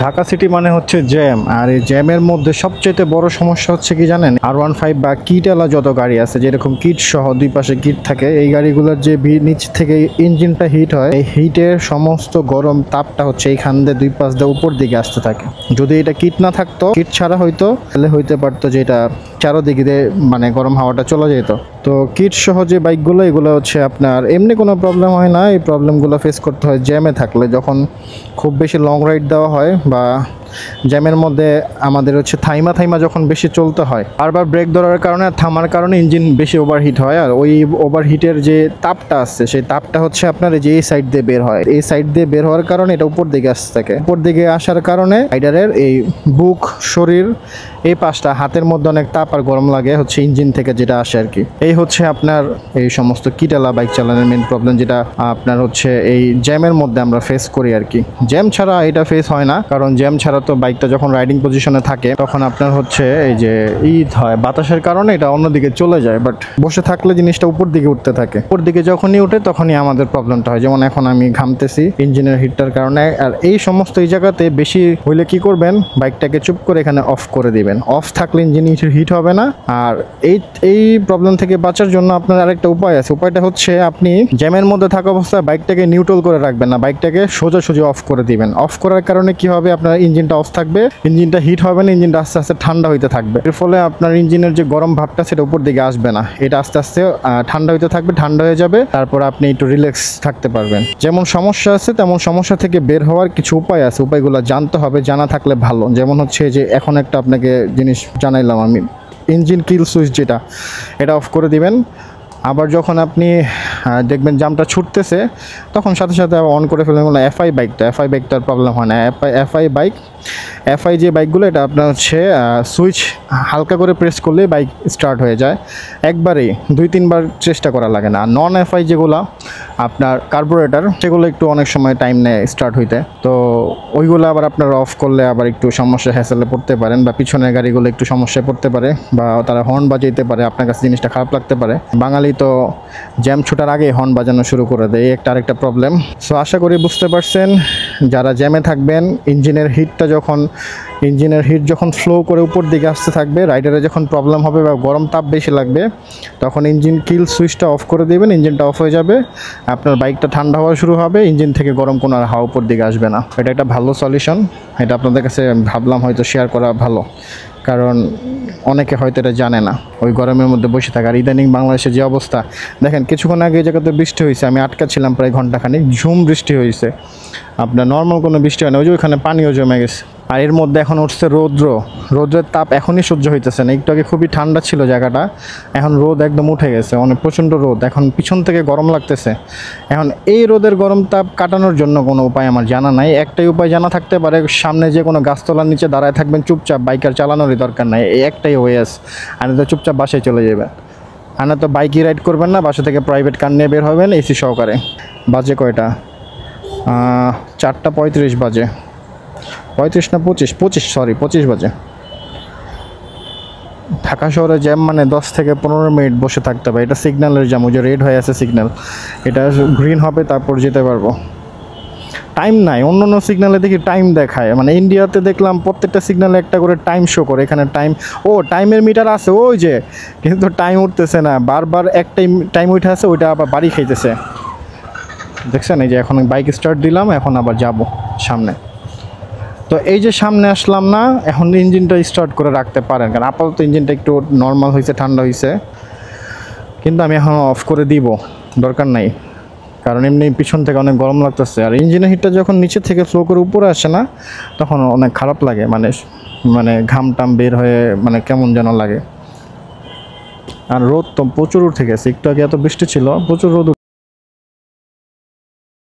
Dhaka city মানে হচ্ছে jam, আর এই জ্যামের মধ্যে সবচেয়ে বড় সমস্যা হচ্ছে কি জানেন, R15 বা কিটওয়ালা যত গাড়ি আছে, যেরকম কিট সহ দুই পাশে কিট থাকে, এই গাড়িগুলোর যে নিচ থেকে ইঞ্জিনটা হিট হয়, এই হিটের সমস্ত গরম তাপটা হচ্ছে এইখান দিয়ে দুই পাশ দিয়ে উপর দিকে আসতে থাকে। যদি এটা কিট না থাকতো, কিট ছাড়া হইতো, তাহলে হইতে পারতো যে এটা চারোদিকে দিয়ে মানে গরম হাওয়াটা চলে যেত। তো কিট সহ যে বাইকগুলো, এগুলো হচ্ছে আপনার এমনি কোনো প্রবলেম হয় না, এই প্রবলেমগুলো ফেস করতে হয় জ্যামে থাকলে। যখন খুব বেশি লং রাইড দেওয়া হয় বা জ্যামের মধ্যে আমাদের হচ্ছে থাইমা যখন বেশি চলতে হয়, বারবার ব্রেক ধরার কারণে থামার কারণে ইঞ্জিন বেশি ওভারহিট হয়। আর ওই ওভারহিটের যে তাপটা আসছে, সেই তাপটা হচ্ছে আপনার যে এই সাইড দিয়ে বের হয়, এই সাইড দিয়ে বের হওয়ার কারণে এটা উপর দিকে আসতে থাকে। উপর দিকে আসার কারণে রাইডারের এই বুক, শরীর, এই পাশটা, হাতের মধ্যে অনেক তাপ আর গরম লাগে হচ্ছে ইঞ্জিন থেকে যেটা আসে আর কি। এই হচ্ছে আপনার এই সমস্ত কিটালা বাইক চালানোর মেন প্রবলেম, যেটা আপনার হচ্ছে এই জ্যামের মধ্যে আমরা ফেস করি আর কি। জ্যাম ছাড়া এটা ফেস হয় না, কারণ জ্যাম ছাড়া তো বাইকটা যখন রাইডিং পজিশনে থাকে তখন আপনার হচ্ছে এই যে হয় বাতাসের কারণে এটা অন্যদিকে চলে যায়, বাট বসে থাকলে জিনিসটা উপর দিকে উঠতে থাকে। উপর দিকে যখনই উঠে তখনই আমাদের প্রবলেমটা হয়। যেমন এখন আমি ঘামতেছি ইঞ্জিনের হিটটার কারণে। আর এই সমস্ত এই জায়গাতে বেশি হইলে কি করবেন, বাইকটাকে চুপ করে এখানে অফ করে দিবেন। অফ থাকলে ইঞ্জিন হিট হবে না। আর এই প্রবলেম থেকে বাঁচার জন্য আপনার আরেকটা উপায় আছে। উপায়টা হচ্ছে আপনি জ্যামের মধ্যে থাকা অবস্থায় বাইকটাকে নিউট্রাল করে রাখবেন না, বাইকটাকে সোজাসুজি অফ করে দিবেন। অফ করার কারণে কি হবে, আপনার ইঞ্জিনটা অফ থাকবে, ইঞ্জিনটা হিট হবে না, ইঞ্জিনটা আস্তে আস্তে ঠান্ডা হইতে থাকবে। এর ফলে আপনার ইঞ্জিনের যে গরম ভাবটা সেটা উপর দিকে আসবে না, এটা আস্তে আস্তে ঠান্ডা হইতে থাকবে, ঠান্ডা হয়ে যাবে, তারপর আপনি একটু রিল্যাক্স থাকতে পারবেন। যেমন সমস্যা আছে তেমন সমস্যা থেকে বের হওয়ার কিছু উপায় আছে, উপায়গুলো জানতে হবে, জানা থাকলে ভালো। যেমন হচ্ছে যে এখন একটা আপনাকে জিনিস জানাইলাম আমি, ইঞ্জিন কিল সুইচ যেটা, এটা অফ করে দিবেন। আবার যখন আপনি দেখবেন জামটা ছুটতেছে, তখন সাথে সাথে অন করে ফেলবেন। এফআই বাইকটার প্রবলেম হয় না। এফআই যে বাইকগুলো, এটা আপনার হচ্ছে সুইচ হালকা করে প্রেস করলে বাইক স্টার্ট হয়ে যায়, একবারেই 2-3 বার চেষ্টা করা লাগে না। নন এফআই যেগুলো আপনার কার্বোরেটর, সেগুলো একটু অনেক সময় টাইম নেয় স্টার্ট হইতে। তো ওইগুলো আবার আপনার অফ করলে আবার একটু সমস্যা হ্যাসেলে পড়তে পারেন, বা পিছনের গাড়িগুলো একটু সমস্যায় পড়তে পারে, বা তারা হর্ন বাজাইতে পারে, আপনার কাছে জিনিসটা খারাপ লাগতে পারে। বাঙালি তো জ্যাম ছুটার আগে হর্ন বাজানো শুরু করে দেয়, এই একটা আরেকটা প্রবলেম। সো আশা করি বুঝতে পারছেন, যারা জ্যামে থাকবেন, ইঞ্জিনের হিট যখন ফ্লো করে উপর দিকে আসতে থাকবে, রাইডারে যখন প্রবলেম হবে বা গরম তাপ বেশি লাগবে, তখন ইঞ্জিন কিল সুইচটা অফ করে দেবেন, ইঞ্জিনটা অফ হয়ে যাবে, আপনার বাইকটা ঠান্ডা হওয়া শুরু হবে, ইঞ্জিন থেকে গরম কোনো আর হাওয়া উপর দিকে আসবে না। এটা একটা ভালো সলিউশন, এটা আপনাদের কাছে ভাবলাম হয়তো শেয়ার করা ভালো, কারণ অনেকে হয়তো এটা জানে না, ওই গরমের মধ্যে বসে থাকে। আর ইদানিং বাংলাদেশের যে অবস্থা দেখেন, কিছুক্ষণ আগে এই জায়গাতে বৃষ্টি হয়েছে, আমি আটকা ছিলাম প্রায় ঘন্টাখানিক, ঝুম বৃষ্টি হয়েছে, আপনার নর্মাল কোনো বৃষ্টি হয় না, ওই যে ওইখানে পানিও জমে গেছে। আর এর মধ্যে এখন উঠছে রোদ্রের তাপ এখনই সহ্য হইতেছে না। একটু আগে খুবই ঠান্ডা ছিল জায়গাটা, এখন রোদ একদম উঠে গেছে, অনেক প্রচণ্ড রোদ, এখন পিছন থেকে গরম লাগতেছে। এখন এই রোদের গরম তাপ কাটানোর জন্য কোনো উপায় আমার জানা নাই। একটাই উপায় জানা থাকতে পারে, সামনে যে কোনো গাছতলার নিচে দাঁড়ায় থাকবেন চুপচাপ, বাইকার চালানোরই দরকার নাই, এই একটাই ওয়ে আছে। আর তো চুপচাপ বাসায় চলে যাবেন, আর না তো বাইকই রাইড করবেন না, বাসা থেকে প্রাইভেট কার নিয়ে বের হবেন এসি সহকারে। বাজে কয়টা, 4:35 বাজে, 35 না 25 বাজে। ঢাকা শহরে জ্যাম মানে 10 থেকে 15 মিনিট বসে থাকতে হবে। এটা সিগন্যালের জ্যাম, ওই যে রেড হয়ে আছে সিগন্যাল, এটা গ্রিন হবে তারপর যেতে পারবো। টাইম নাই, অন্য সিগন্যালে দেখি টাইম দেখায়, মানে ইন্ডিয়াতে দেখলাম প্রত্যেকটা সিগন্যালে একটা করে টাইম শো করে, এখানে টাইমের মিটার আছে ওই যে, কিন্তু টাইম উঠতেছে না, বারবার একটাই টাইম উঠে আছে, ওইটা আবার বাড়ি খাইতেছে। দেখছেন, এই যে এখন বাইক স্টার্ট দিলাম, এখন আবার যাব সামনে। তো এই যে সামনে আসলাম না, এখন ইঞ্জিনটা স্টার্ট করে রাখতে পারেন, কারণ আপাতত ইঞ্জিনটা একটু নর্মাল হয়েছে, ঠান্ডা হয়েছে, কিন্তু আমি এখন অফ করে দিব, দরকার নাই, কারণ এমনি পিছন থেকে অনেক গরম লাগতেছে। আর ইঞ্জিনের হিটটা যখন নিচে থেকে ফ্লো করে উপরে আসে না, তখন অনেক খারাপ লাগে, মানে ঘাম টাম বের হয়ে মানে কেমন যেন লাগে। আর রোদ তো প্রচুর উঠে গেছে, একটু আগে এত বৃষ্টি ছিল, প্রচুর রোদ।